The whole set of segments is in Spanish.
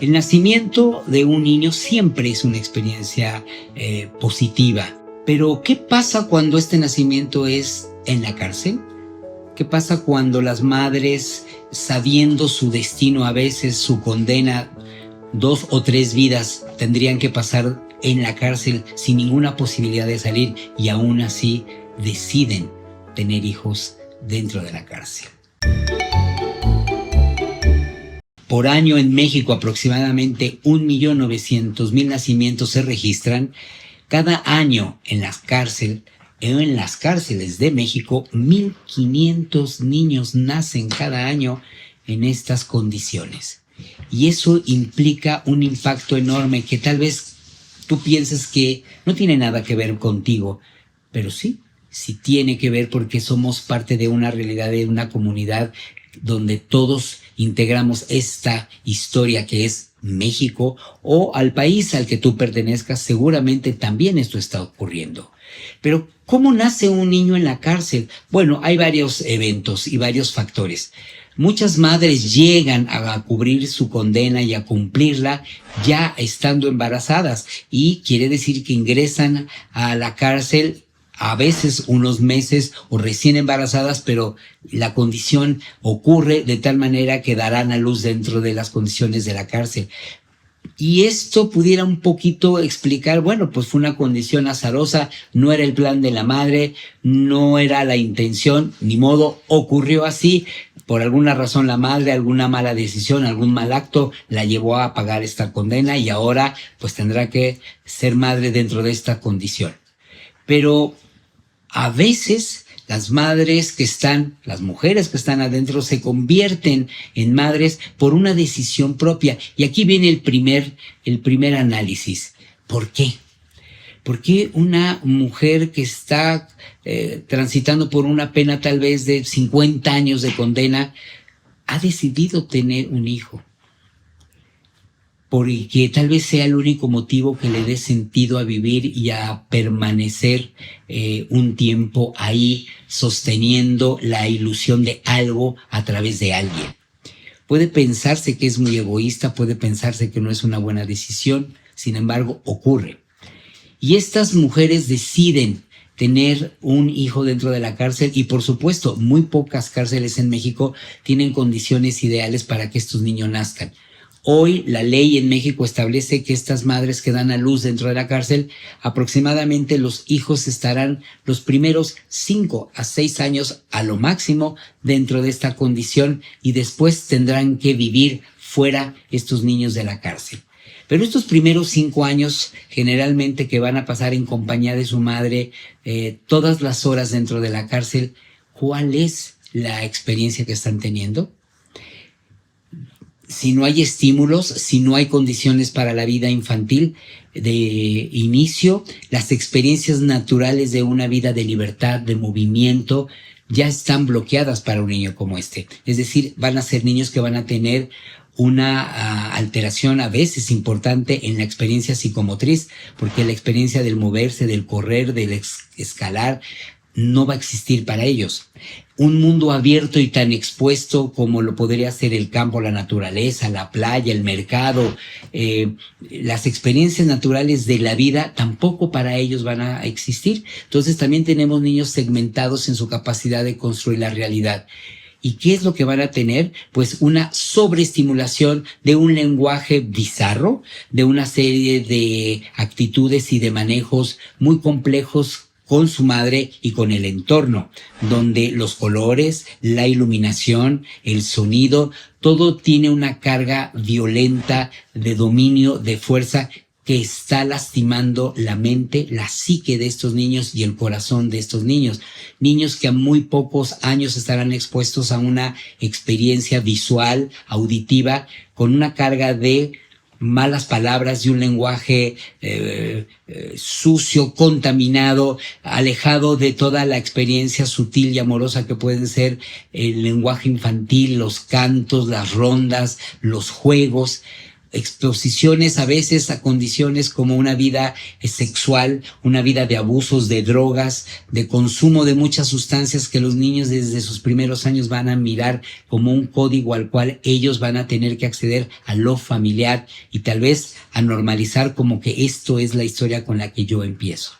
El nacimiento de un niño siempre es una experiencia positiva. Pero, ¿qué pasa cuando este nacimiento es en la cárcel? ¿Qué pasa cuando las madres, sabiendo su destino, a veces su condena, 2 o 3 vidas tendrían que pasar en la cárcel sin ninguna posibilidad de salir y aún así deciden tener hijos dentro de la cárcel? Por año en México aproximadamente 1.900.000 nacimientos se registran. Cada año en las cárceles de México, 1.500 niños nacen cada año en estas condiciones. Y eso implica un impacto enorme que tal vez tú pienses que no tiene nada que ver contigo, pero sí tiene que ver porque somos parte de una realidad, de una comunidad donde todos integramos esta historia que es México, o al país al que tú pertenezcas, seguramente también esto está ocurriendo. Pero, ¿cómo nace un niño en la cárcel? Bueno, hay varios eventos y varios factores. Muchas madres llegan a cubrir su condena y a cumplirla ya estando embarazadas, y quiere decir que ingresan a la cárcel a veces unos meses o recién embarazadas, pero la condición ocurre de tal manera que darán a luz dentro de las condiciones de la cárcel. Y esto pudiera un poquito explicar, bueno, pues fue una condición azarosa, no era el plan de la madre, no era la intención, ni modo, ocurrió así. Por alguna razón la madre, alguna mala decisión, algún mal acto, la llevó a pagar esta condena y ahora pues tendrá que ser madre dentro de esta condición. Pero a veces las mujeres que están adentro se convierten en madres por una decisión propia. Y aquí viene el primer análisis. ¿Por qué? ¿Por qué una mujer que está transitando por una pena tal vez de 50 años de condena ha decidido tener un hijo? Porque tal vez sea el único motivo que le dé sentido a vivir y a permanecer un tiempo ahí sosteniendo la ilusión de algo a través de alguien. Puede pensarse que es muy egoísta, puede pensarse que no es una buena decisión, sin embargo ocurre. Y estas mujeres deciden tener un hijo dentro de la cárcel y, por supuesto, muy pocas cárceles en México tienen condiciones ideales para que estos niños nazcan. Hoy la ley en México establece que estas madres que dan a luz dentro de la cárcel, aproximadamente los hijos estarán los primeros 5 a 6 años a lo máximo dentro de esta condición y después tendrán que vivir fuera estos niños de la cárcel. Pero estos primeros 5 años, generalmente que van a pasar en compañía de su madre todas las horas dentro de la cárcel, ¿cuál es la experiencia que están teniendo? Si no hay estímulos, si no hay condiciones para la vida infantil de inicio, las experiencias naturales de una vida de libertad, de movimiento, ya están bloqueadas para un niño como este. Es decir, van a ser niños que van a tener una alteración a veces importante en la experiencia psicomotriz, porque la experiencia del moverse, del correr, del escalar, no va a existir para ellos. Un mundo abierto y tan expuesto como lo podría ser el campo, la naturaleza, la playa, el mercado, las experiencias naturales de la vida tampoco para ellos van a existir. Entonces también tenemos niños segmentados en su capacidad de construir la realidad. ¿Y qué es lo que van a tener? Pues una sobreestimulación de un lenguaje bizarro, de una serie de actitudes y de manejos muy complejos con su madre y con el entorno, donde los colores, la iluminación, el sonido, todo tiene una carga violenta de dominio, de fuerza, que está lastimando la mente, la psique de estos niños y el corazón de estos niños. Niños que a muy pocos años estarán expuestos a una experiencia visual, auditiva, con una carga de malas palabras y un lenguaje sucio, contaminado, alejado de toda la experiencia sutil y amorosa que pueden ser el lenguaje infantil, los cantos, las rondas, los juegos. exposiciones a veces a condiciones como una vida sexual, una vida de abusos, de drogas, de consumo de muchas sustancias que los niños desde sus primeros años van a mirar como un código al cual ellos van a tener que acceder a lo familiar y tal vez a normalizar como que esto es la historia con la que yo empiezo.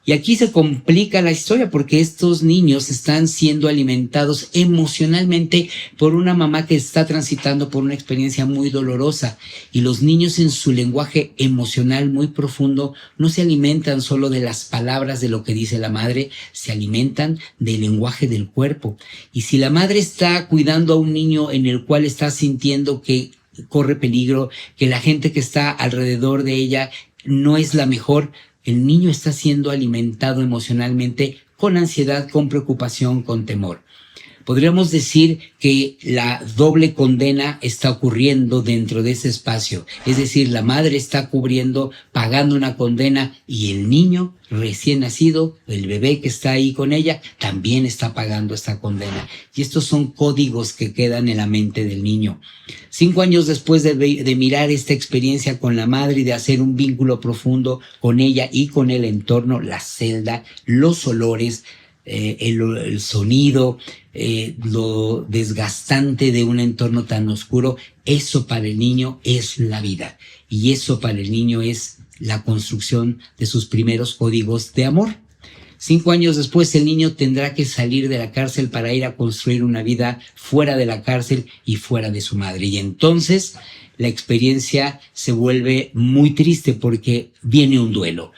Y aquí se complica la historia porque estos niños están siendo alimentados emocionalmente por una mamá que está transitando por una experiencia muy dolorosa. Y los niños en su lenguaje emocional muy profundo no se alimentan solo de las palabras de lo que dice la madre, se alimentan del lenguaje del cuerpo. Y si la madre está cuidando a un niño en el cual está sintiendo que corre peligro, que la gente que está alrededor de ella no es la mejor, el niño está siendo alimentado emocionalmente con ansiedad, con preocupación, con temor. Podríamos decir que la doble condena está ocurriendo dentro de ese espacio. Es decir, la madre está cubriendo, pagando una condena y el niño recién nacido, el bebé que está ahí con ella, también está pagando esta condena. Y estos son códigos que quedan en la mente del niño. 5 años después de mirar esta experiencia con la madre y de hacer un vínculo profundo con ella y con el entorno, la celda, los olores, el sonido, lo desgastante de un entorno tan oscuro, eso para el niño es la vida. Y eso para el niño es la construcción de sus primeros códigos de amor. 5 años después el niño tendrá que salir de la cárcel para ir a construir una vida fuera de la cárcel y fuera de su madre. Y entonces la experiencia se vuelve muy triste porque viene un duelo.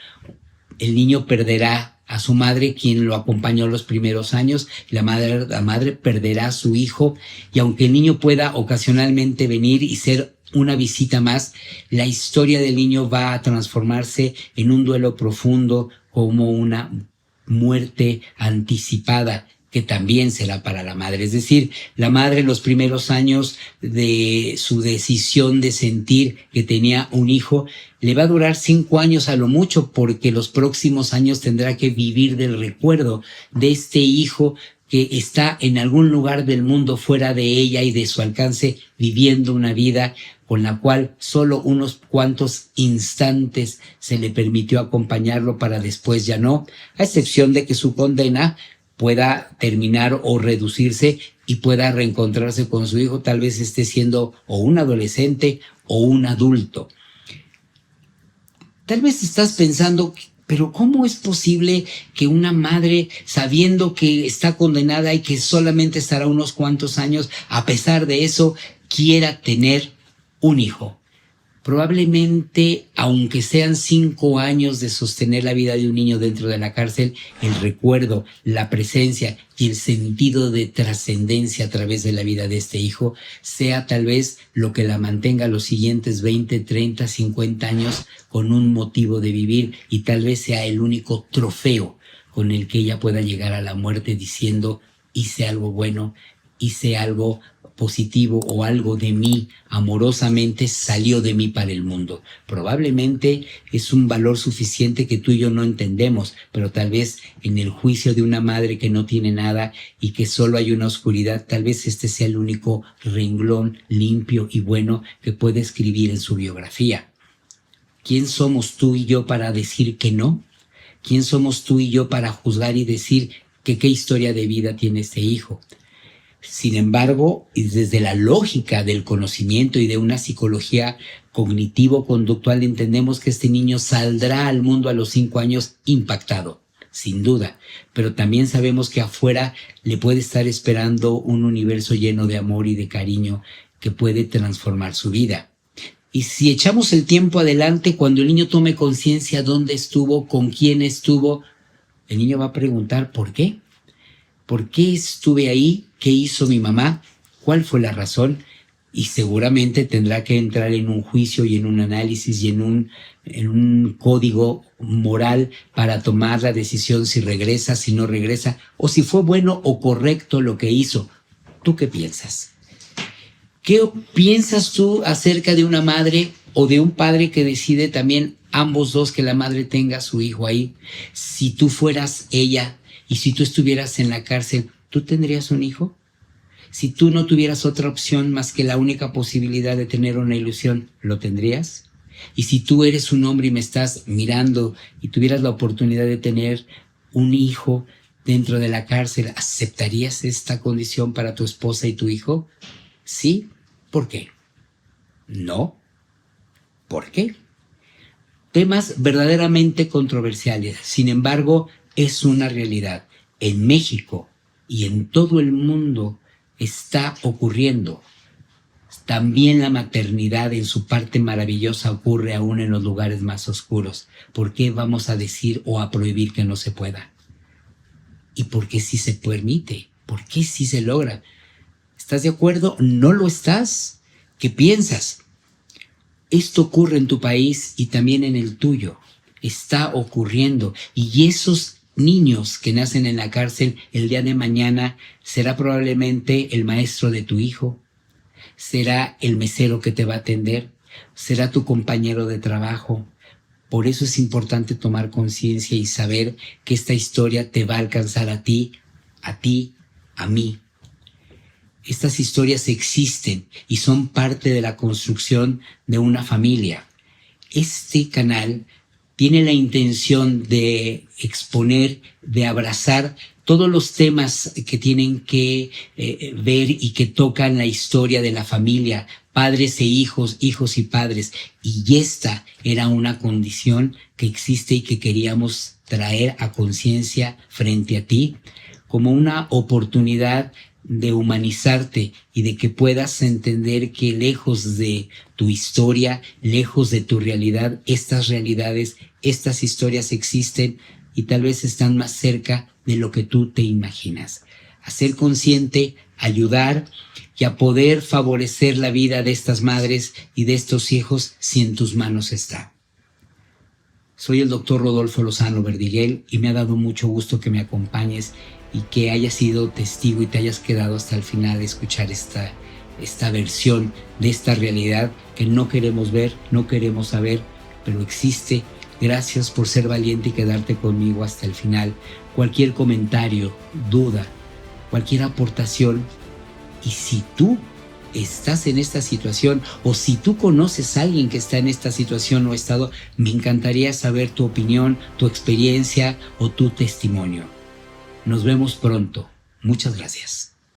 El niño perderá a su madre, quien lo acompañó los primeros años. La madre perderá a su hijo, y aunque el niño pueda ocasionalmente venir y ser una visita más, la historia del niño va a transformarse en un duelo profundo, como una muerte anticipada que también será para la madre. Es decir, la madre en los primeros años de su decisión de sentir que tenía un hijo, le va a durar 5 años a lo mucho, porque los próximos años tendrá que vivir del recuerdo de este hijo que está en algún lugar del mundo fuera de ella y de su alcance, viviendo una vida con la cual solo unos cuantos instantes se le permitió acompañarlo para después ya no, a excepción de que su condena pueda terminar o reducirse y pueda reencontrarse con su hijo, tal vez esté siendo o un adolescente o un adulto. Tal vez estás pensando, pero ¿cómo es posible que una madre, sabiendo que está condenada y que solamente estará unos cuantos años, a pesar de eso, quiera tener un hijo? Probablemente, aunque sean 5 años de sostener la vida de un niño dentro de la cárcel, el recuerdo, la presencia y el sentido de trascendencia a través de la vida de este hijo sea tal vez lo que la mantenga los siguientes 20, 30, 50 años con un motivo de vivir, y tal vez sea el único trofeo con el que ella pueda llegar a la muerte diciendo: hice algo bueno, hice algo positivo, o algo de mí amorosamente salió de mí para el mundo. Probablemente es un valor suficiente que tú y yo no entendemos, pero tal vez en el juicio de una madre que no tiene nada y que solo hay una oscuridad, tal vez este sea el único renglón limpio y bueno que puede escribir en su biografía. ¿Quién somos tú y yo para decir que no? ¿Quién somos tú y yo para juzgar y decir que qué historia de vida tiene este hijo? Sin embargo, desde la lógica del conocimiento y de una psicología cognitivo-conductual, entendemos que este niño saldrá al mundo a los 5 años impactado, sin duda, pero también sabemos que afuera le puede estar esperando un universo lleno de amor y de cariño que puede transformar su vida. Y si echamos el tiempo adelante, cuando el niño tome conciencia dónde estuvo, con quién estuvo, el niño va a preguntar: ¿por qué? ¿Por qué estuve ahí? ¿Qué hizo mi mamá? ¿Cuál fue la razón? Y seguramente tendrá que entrar en un juicio y en un análisis y en un código moral para tomar la decisión si regresa, si no regresa, o si fue bueno o correcto lo que hizo. ¿Tú qué piensas? ¿Qué piensas tú acerca de una madre o de un padre que decide también, ambos dos, que la madre tenga a su hijo ahí? Si tú fueras ella y si tú estuvieras en la cárcel, ¿tú tendrías un hijo? Si tú no tuvieras otra opción más que la única posibilidad de tener una ilusión, ¿lo tendrías? Y si tú eres un hombre y me estás mirando y tuvieras la oportunidad de tener un hijo dentro de la cárcel, ¿aceptarías esta condición para tu esposa y tu hijo? ¿Sí? ¿Por qué? No. ¿Por qué? Temas verdaderamente controversiales. Sin embargo, es una realidad. En México y en todo el mundo está ocurriendo. También la maternidad en su parte maravillosa ocurre aún en los lugares más oscuros. ¿Por qué vamos a decir o a prohibir que no se pueda? ¿Y por qué sí se permite? ¿Por qué sí se logra? ¿Estás de acuerdo? ¿No lo estás? ¿Qué piensas? Esto ocurre en tu país y también en el tuyo. Está ocurriendo. Y esos niños que nacen en la cárcel el día de mañana será probablemente el maestro de tu hijo, será el mesero que te va a atender, será tu compañero de trabajo. Por eso es importante tomar conciencia y saber que esta historia te va a alcanzar a ti, a mí. Estas historias existen y son parte de la construcción de una familia. Este canal tiene la intención de exponer, de abrazar todos los temas que tienen que ver y que tocan la historia de la familia, padres e hijos, hijos y padres. Y esta era una condición que existe y que queríamos traer a conciencia frente a ti como una oportunidad de humanizarte y de que puedas entender que lejos de tu historia, lejos de tu realidad, estas realidades, estas historias existen y tal vez están más cerca de lo que tú te imaginas. A ser consciente, ayudar y a poder favorecer la vida de estas madres y de estos hijos si en tus manos está. Soy el doctor Rodolfo Lozano Verdiguel y me ha dado mucho gusto que me acompañes y que hayas sido testigo y te hayas quedado hasta el final de escuchar esta versión de esta realidad que no queremos ver, no queremos saber, pero existe. Gracias por ser valiente y quedarte conmigo hasta el final. Cualquier comentario, duda, cualquier aportación, y si tú estás en esta situación o si tú conoces a alguien que está en esta situación o estado, me encantaría saber tu opinión, tu experiencia o tu testimonio. Nos vemos pronto. Muchas gracias.